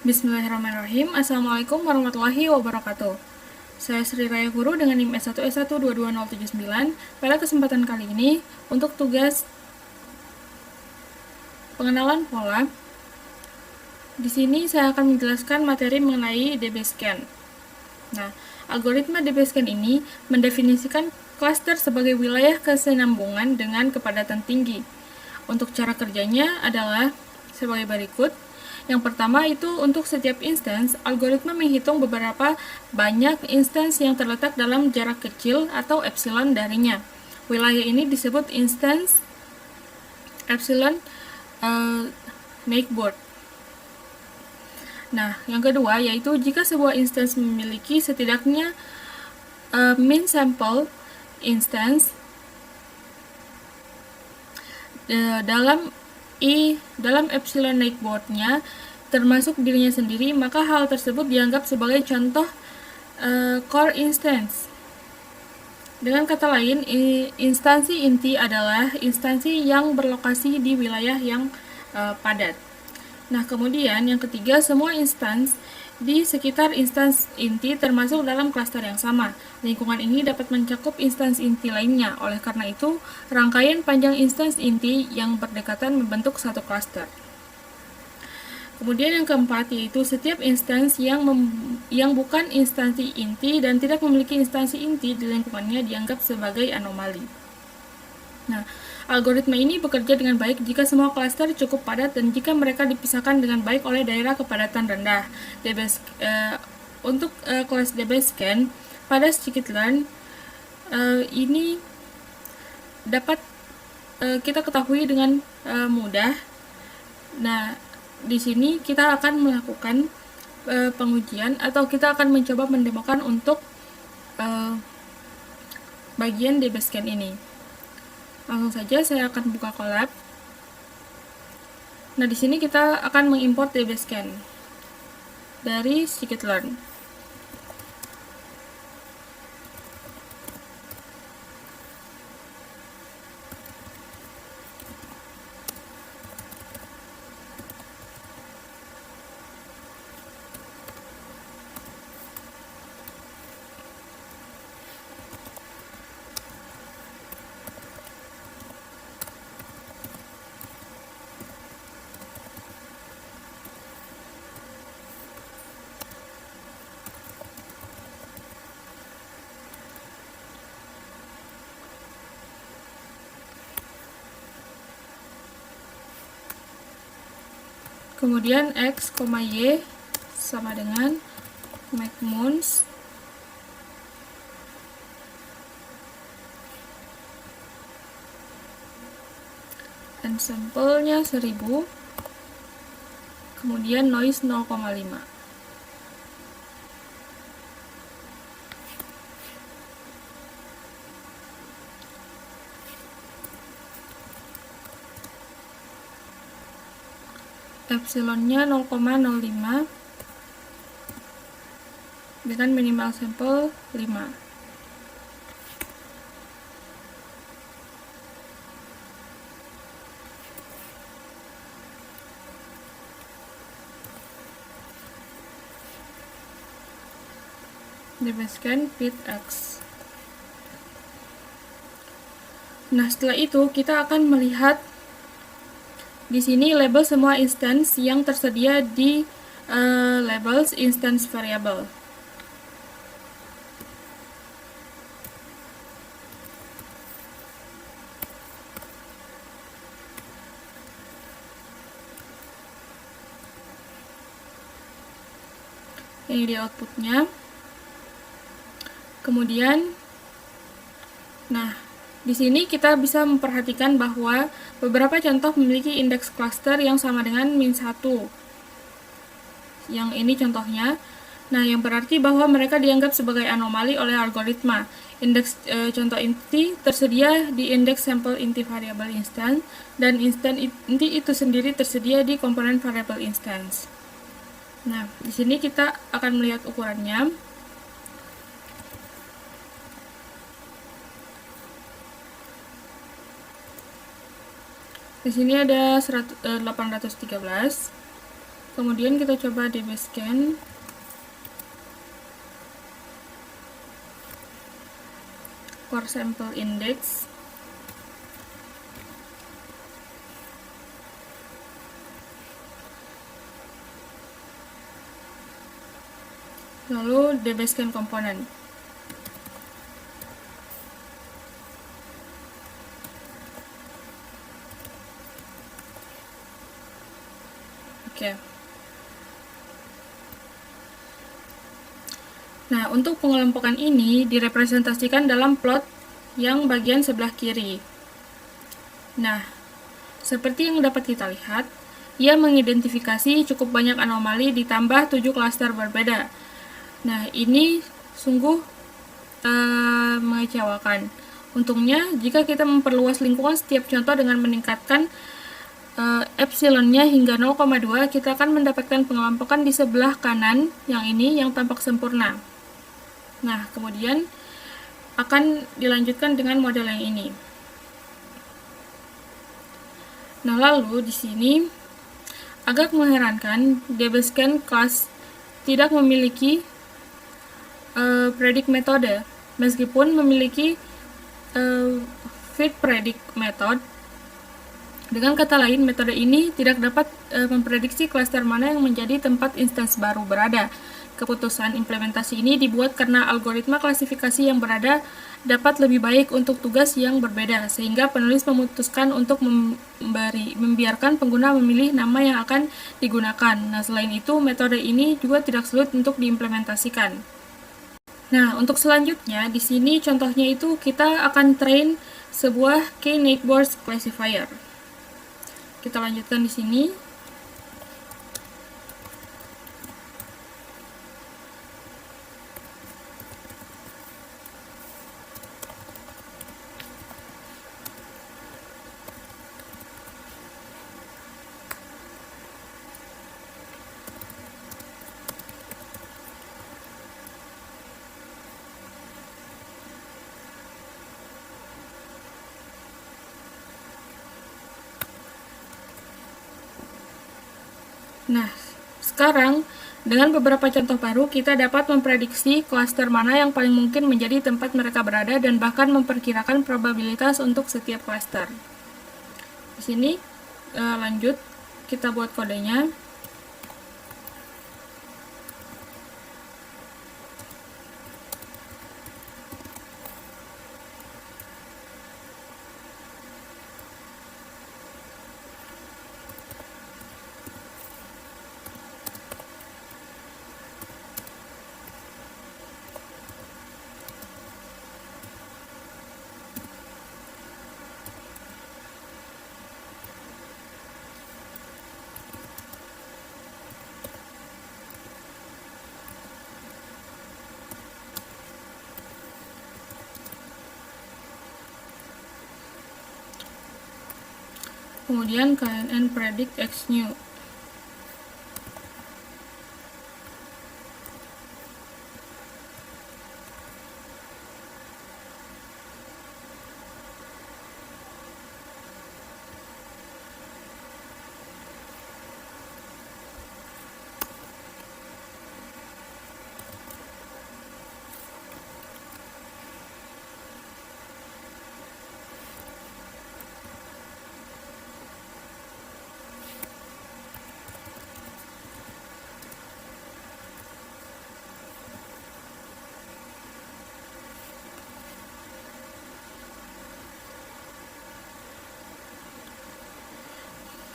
Bismillahirrahmanirrahim. Assalamualaikum warahmatullahi wabarakatuh. Saya Sri Raya Guru dengan NIM S1S1222079. Pada kesempatan kali ini, untuk tugas pengenalan pola, di sini saya akan menjelaskan materi mengenai DB-Scan. Nah, algoritma DB-Scan ini mendefinisikan klaster sebagai wilayah kesinambungan dengan kepadatan tinggi. Untuk cara kerjanya adalah sebagai berikut. Yang pertama itu untuk setiap instance, algoritma menghitung beberapa banyak instance yang terletak dalam jarak kecil atau epsilon darinya. Wilayah ini disebut instance epsilon makeboard. Nah, yang kedua yaitu jika sebuah instance memiliki setidaknya min sample instance dalam epsilon makeboard-nya termasuk dirinya sendiri, maka hal tersebut dianggap sebagai contoh core instance. Dengan kata lain, instansi inti adalah instansi yang berlokasi di wilayah yang padat. Nah, kemudian yang ketiga, semua instance di sekitar instance inti termasuk dalam klaster yang sama. Lingkungan ini dapat mencakup instance inti lainnya. Oleh karena itu, rangkaian panjang instance inti yang berdekatan membentuk satu klaster. Kemudian yang keempat yaitu setiap instance yang bukan instansi inti dan tidak memiliki instansi inti di lingkungannya dianggap sebagai anomali. Nah, algoritma ini bekerja dengan baik jika semua klaster cukup padat dan jika mereka dipisahkan dengan baik oleh daerah kepadatan rendah. Untuk kelas DB-Scan pada scikit-learn ini dapat kita ketahui dengan mudah. Nah, di sini kita akan melakukan pengujian atau kita akan mencoba mendemokan untuk bagian DB-Scan ini. Langsung saja saya akan buka Colab. Nah, di sini kita akan mengimport DB-Scan dari scikit-learn. Kemudian X, Y sama dengan maxmoons and sampelnya 1000, kemudian noise 0,5. Epsilonnya 0,05 dengan minimal sampel 5. DB-Scan fit X. Nah, setelah itu kita akan melihat di sini label semua instance yang tersedia di labels instance variable. Ini di outputnya. Kemudian, nah, di sini kita bisa memperhatikan bahwa beberapa contoh memiliki indeks cluster yang sama dengan -1. Yang ini contohnya. Nah, yang berarti bahwa mereka dianggap sebagai anomali oleh algoritma. Indeks contoh inti tersedia di indeks sampel inti variable instance dan instance inti itu sendiri tersedia di komponen variable instance. Nah, di sini kita akan melihat ukurannya. Di sini ada 813. Kemudian kita coba dbScan. Core sample index. Lalu dbScan komponen. Oke. Nah, untuk pengelompokan ini direpresentasikan dalam plot yang bagian sebelah kiri. Nah, seperti yang dapat kita lihat, ia mengidentifikasi cukup banyak anomali ditambah 7 klaster berbeda. Nah, ini sungguh mengecewakan. Untungnya, jika kita memperluas lingkungan setiap contoh dengan meningkatkan epsilonnya hingga 0,2, kita akan mendapatkan pengelompokan di sebelah kanan yang ini yang tampak sempurna. Nah, kemudian akan dilanjutkan dengan model yang ini. Nah, lalu di sini agak mengherankan, dbScan class tidak memiliki predict metode, meskipun memiliki fit predict method. Dengan kata lain, metode ini tidak dapat memprediksi klaster mana yang menjadi tempat instance baru berada. Keputusan implementasi ini dibuat karena algoritma klasifikasi yang berada dapat lebih baik untuk tugas yang berbeda, sehingga penulis memutuskan untuk membiarkan pengguna memilih nama yang akan digunakan. Nah, selain itu, metode ini juga tidak sulit untuk diimplementasikan. Nah, untuk selanjutnya, di sini contohnya itu kita akan train sebuah K-Neighbors classifier. Kita lanjutkan di sini. Nah, sekarang dengan beberapa contoh baru kita dapat memprediksi klaster mana yang paling mungkin menjadi tempat mereka berada dan bahkan memperkirakan probabilitas untuk setiap klaster. Di sini lanjut kita buat kodenya. Kemudian knn predict xnew.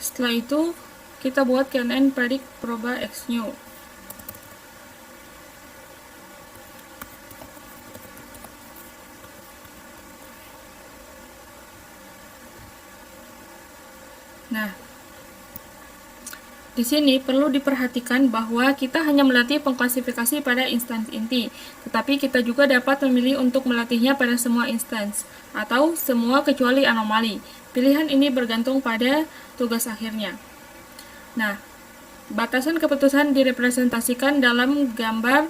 Setelah itu kita buat knn predict proba xnew. Nah, di sini perlu diperhatikan bahwa kita hanya melatih pengklasifikasi pada instance inti, tetapi kita juga dapat memilih untuk melatihnya pada semua instance, atau semua kecuali anomali. Pilihan ini bergantung pada tugas akhirnya. Nah, batasan keputusan direpresentasikan dalam gambar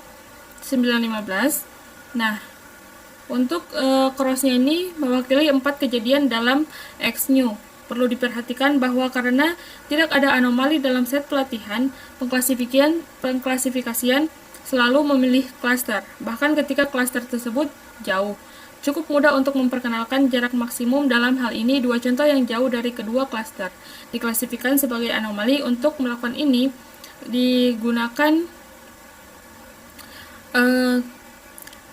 915. Nah, untuk crossnya ini mewakili 4 kejadian dalam xnew. Perlu diperhatikan bahwa karena tidak ada anomali dalam set pelatihan, pengklasifikasian selalu memilih klaster, bahkan ketika klaster tersebut jauh. Cukup mudah untuk memperkenalkan jarak maksimum dalam hal ini dua contoh yang jauh dari kedua klaster. Diklasifikasikan sebagai anomali. Untuk melakukan ini digunakan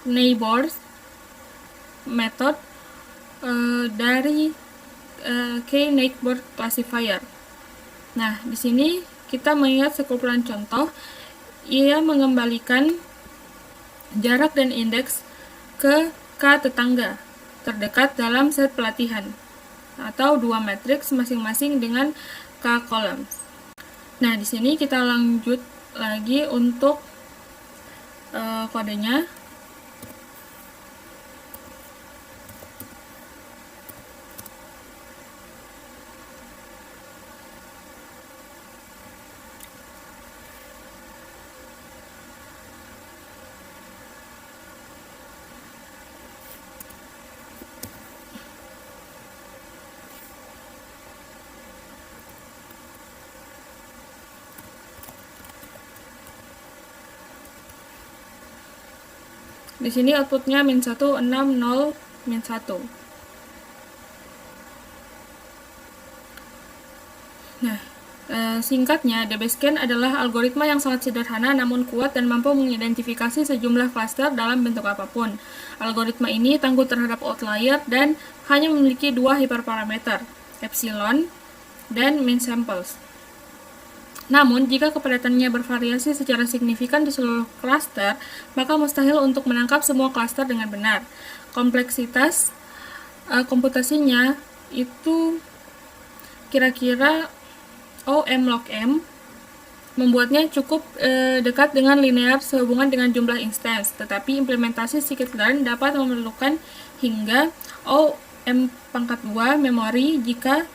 neighbors method dari K-neighbor classifier. Nah, di sini kita melihat sekumpulan contoh. Ia mengembalikan jarak dan indeks ke K tetangga terdekat dalam set pelatihan atau dua matriks masing-masing dengan K columns. Nah, di sini kita lanjut lagi untuk kodenya. Di sini outputnya -1, 6, 0, -1. Nah, singkatnya, DBScan adalah algoritma yang sangat sederhana namun kuat dan mampu mengidentifikasi sejumlah klaster dalam bentuk apapun. Algoritma ini tangguh terhadap outlier dan hanya memiliki dua hiperparameter, epsilon dan mean samples. Namun, jika kepadatannya bervariasi secara signifikan di seluruh klaster, maka mustahil untuk menangkap semua klaster dengan benar. Kompleksitas komputasinya itu kira-kira OM log M, membuatnya cukup dekat dengan linear sehubungan dengan jumlah instance, tetapi implementasi scikit-learn dapat memerlukan hingga OM pangkat 2 memori jika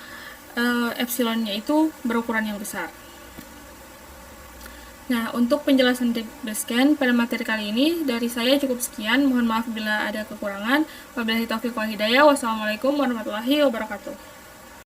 epsilonnya itu berukuran yang besar. Nah, untuk penjelasan DBScan pada materi kali ini dari saya cukup sekian. Mohon maaf bila ada kekurangan. Wabillahi taufiq wal hidayah. Wassalamualaikum warahmatullahi wabarakatuh.